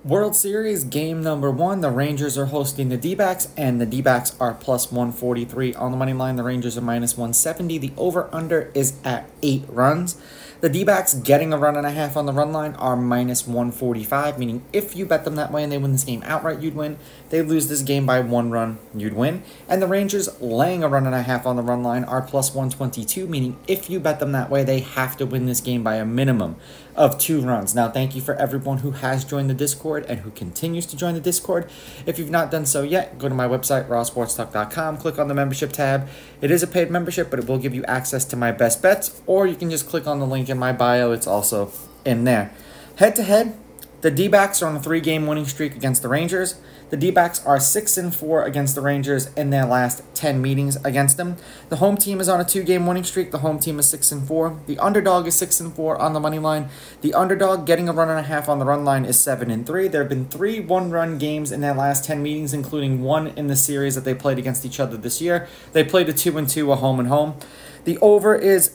World Series game number 1, the Rangers are hosting the D-backs, and the D-backs are plus 143 on the money line. The Rangers are minus 170. The over-under is at 8 runs. The D-backs getting a run and a half on the run line are minus 145, meaning if you bet them that way and they win this game outright, you'd win. They lose this game by 1 run, you'd win. And the Rangers laying a run and a half on the run line are plus 122, meaning if you bet them that way, they have to win this game by a minimum of 2 runs. Now, thank you for everyone who has joined the Discord and who continues to join the Discord. If you've not done so yet, go to my website, rawsportstalk.com, click on the membership tab. It is a paid membership, but it will give you access to my best bets, or you can just click on the link in my bio. It's also in there. Head-to-head, the D-backs are on a 3-game winning streak against the Rangers. The D-backs are 6-4 against the Rangers in their last 10 meetings against them. The home team is on a 2-game winning streak. The home team is 6-4. The underdog is 6-4 on the money line. The underdog getting a run and a half on the run line is 7-3. There have been 3 one-run games in their last 10 meetings, including 1 in the series that they played against each other this year. They played a 2-2, a home and home. The over is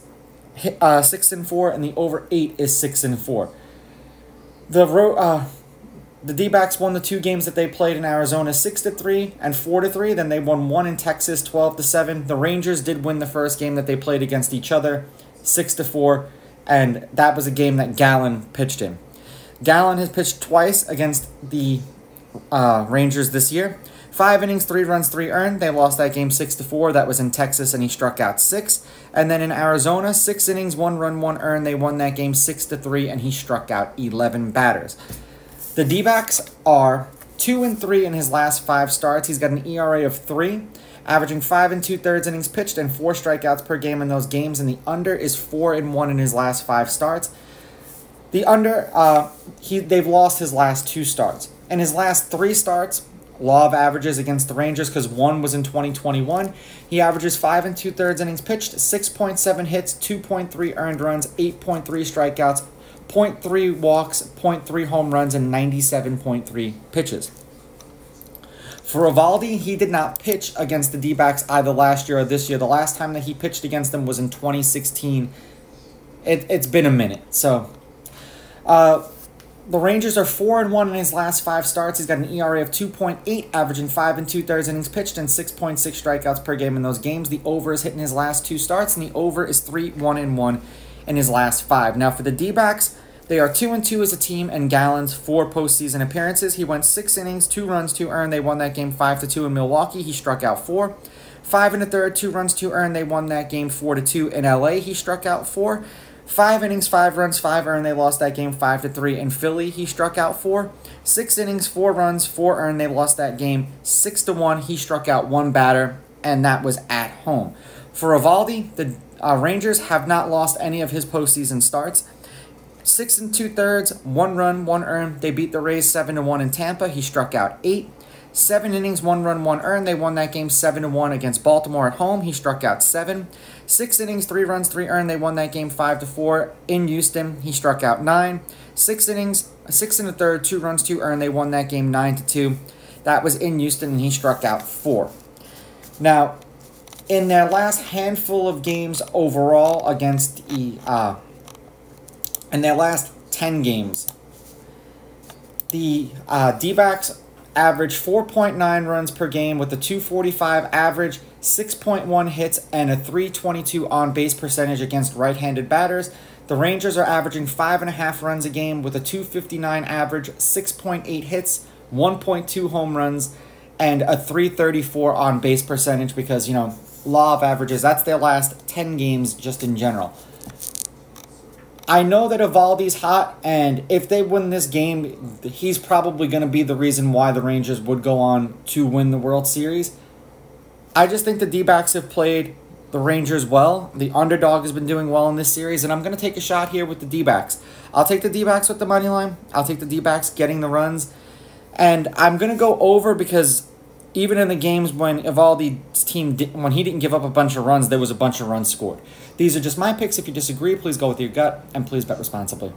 6-4, and the over 8 is 6-4. The D-backs won the 2 games that they played in Arizona 6-3 and 4-3. Then they won 1 in Texas 12-7. The Rangers did win the first game that they played against each other 6-4, and that was a game that Gallen pitched in. Gallen has pitched twice against the Rangers this year. 5 innings, 3 runs, 3 earned. They lost that game 6-4. That was in Texas, and he struck out 6. And then in Arizona, 6 innings, 1 run, 1 earned. They won that game 6-3, and he struck out 11 batters. The D-backs are 2-3 in his last 5 starts. He's got an ERA of 3, averaging 5 2/3 innings pitched and 4 strikeouts per game in those games. And the under is 4-1 in his last 5 starts. The under, they've lost his last 2 starts. In his last 3 starts, law of averages against the Rangers, because 1 was in 2021. He averages 5 2/3 innings pitched, 6.7 hits, 2.3 earned runs, 8.3 strikeouts, 0.3 walks, 0.3 home runs, and 97.3 pitches. For Eovaldi, he did not pitch against the D-backs either last year or this year. The last time that he pitched against them was in 2016. It's been a minute. So, the Rangers are 4-1 in his last 5 starts. He's got an ERA of 2.8, averaging 5 2/3 innings pitched and 6.6 strikeouts per game in those games. The over is hitting his last 2 starts, and the over is 3-1-1 in his last 5. Now, for the D-backs, they are 2-2 as a team in Gallen's 4 postseason appearances. He went 6 innings, 2 runs, 2 earned. They won that game 5-2 in Milwaukee. He struck out 4. 5 1/3, 2 runs, 2 earned. They won that game 4-2 in LA. He struck out 4. 5 innings, 5 runs, 5 earned. They lost that game 5-3 in Philly. He struck out 4. 6 innings, 4 runs, 4 earned. They lost that game 6-1. He struck out 1 batter, and that was at home. For Eovaldi, the Rangers have not lost any of his postseason starts. 6 2/3, 1 run, 1 earned. They beat the Rays 7-1 in Tampa. He struck out 8. 7 innings, 1 run, 1 earned. They won that game 7-1 against Baltimore at home. He struck out 7. 6 innings, 3 runs, 3 earned. They won that game 5-4 in Houston. He struck out 9. 6 innings, 6 1/3, 2 runs, 2 earned. They won that game 9-2. That was in Houston, and he struck out 4. Now, in their last handful of games overall against in their last 10 games, the D-backs average 4.9 runs per game with a 245 average, 6.1 hits, and a 322 on-base percentage against right-handed batters. The Rangers are averaging 5.5 runs a game with a 259 average, 6.8 hits, 1.2 home runs, and a 334 on-base percentage because, law of averages, that's their last 10 games just in general. I know that Eovaldi's hot, and if they win this game, he's probably going to be the reason why the Rangers would go on to win the World Series. I just think the D-backs have played the Rangers well. The underdog has been doing well in this series, and I'm going to take a shot here with the D-backs. I'll take the D-backs with the money line. I'll take the D-backs getting the runs, and I'm going to go over because even in the games when Eovaldi's team, when he didn't give up a bunch of runs, there was a bunch of runs scored. These are just my picks. If you disagree, please go with your gut, and please bet responsibly.